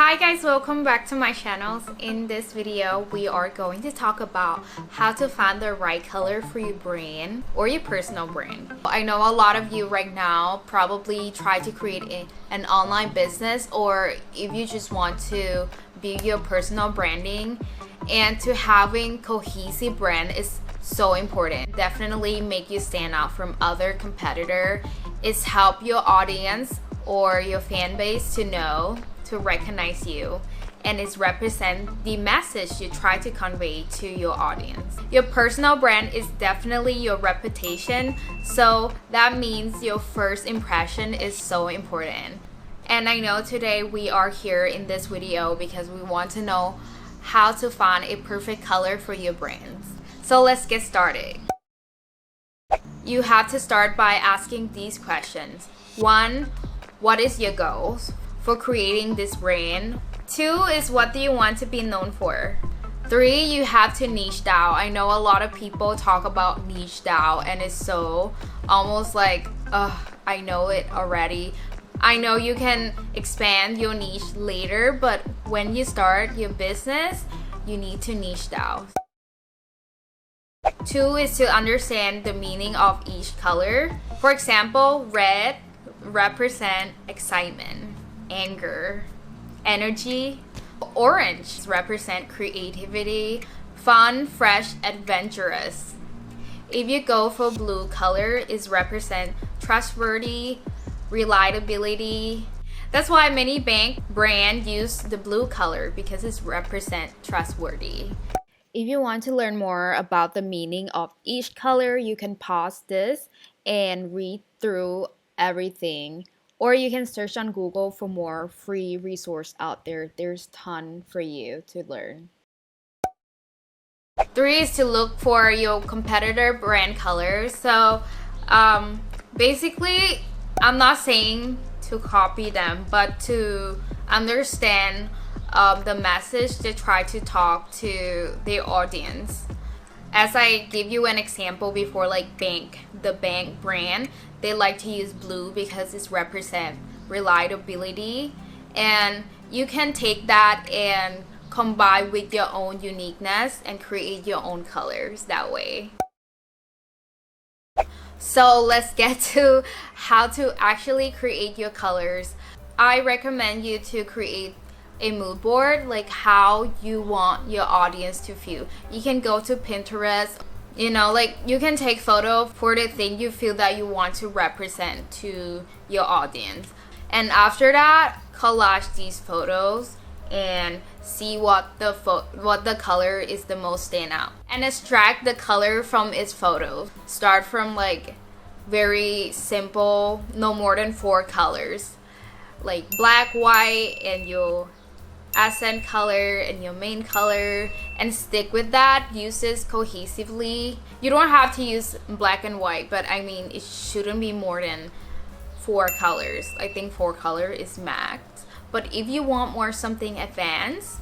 Hi guys, welcome back to my channel. In this video, we are going to talk about how to find the right color for your brand or your personal brand. I know a lot of you right now probably try to create an online business, or if you just want to build your personal branding, and to having cohesive brand is so important. Definitely make you stand out from other competitor. It's help your audience or your fan base to know, to recognize you, and it's represent the message you try to convey to your audience. Your personal brand is definitely your reputation, so that means your first impression is so important. And I know today we are here in this video because we want to know how to find a perfect color for your brands. So let's get started. You have to start by asking these questions. 1, what is your goals for creating this brand? 2 is, what do you want to be known for? 3, you have to niche down. I know a lot of people talk about niche down and it's so almost like, I know it already. I know you can expand your niche later, but when you start your business, you need to niche down. 2 is to understand the meaning of each color. For example, red represent excitement, anger, energy. Orange represent creativity, fun, fresh, adventurous. If you go for blue color, it represent trustworthy, reliability. That's why many bank brand use the blue color, because it represent trustworthy. If you want to learn more about the meaning of each color, you can pause this and read through everything, or you can search on Google for more free resource out there. There's ton for you to learn. 3 is to look for your competitor brand colors. So basically, I'm not saying to copy them, but to understand the message they try to talk to their audience. As I give you an example before, like the bank brand, they like to use blue because it represents reliability, and you can take that and combine with your own uniqueness and create your own colors that way. So let's get to how to actually create your colors. I recommend you to create a mood board, like how you want your audience to feel. You can go to Pinterest, like you can take photo for the thing you feel that you want to represent to your audience, and after that collage these photos and see what the color is the most stand out, and extract the color from its photos. Start from like very simple, no more than 4 colors, like black, white, and your accent color and your main color, and stick with that. Use this cohesively. You don't have to use black and white, but I mean it shouldn't be more than 4 colors. I think 4 color is max, but if you want more something advanced,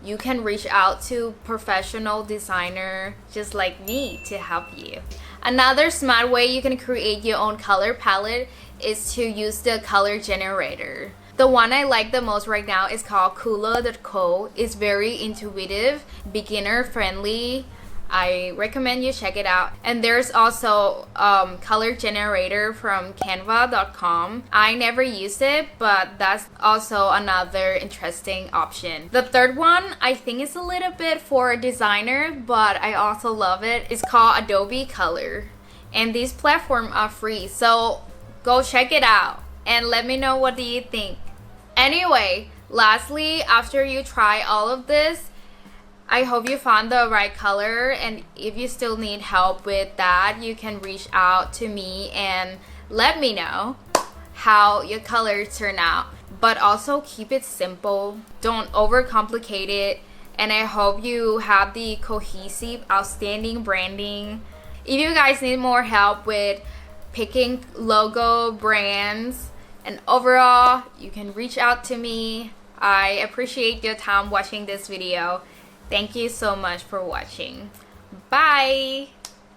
you can reach out to professional designer just like me to help you. Another smart way you can create your own color palette is to use the color generator. The one I like the most right now is called Cooler.co. It's very intuitive, beginner friendly. I recommend you check it out. And there's also color generator from Canva.com. I never use it, but that's also another interesting option. The third one I think is a little bit for a designer, but I also love it. It's called Adobe Color, and these platforms are free, so go check it out and let me know what do you think. Anyway, lastly, after you try all of this, I hope you found the right color, and if you still need help with that, you can reach out to me and let me know how your colors turn out. But also keep it simple, don't overcomplicate it, and I hope you have the cohesive, outstanding branding. If you guys need more help with picking logo, brands, and overall, you can reach out to me. I appreciate your time watching this video. Thank you so much for watching. Bye!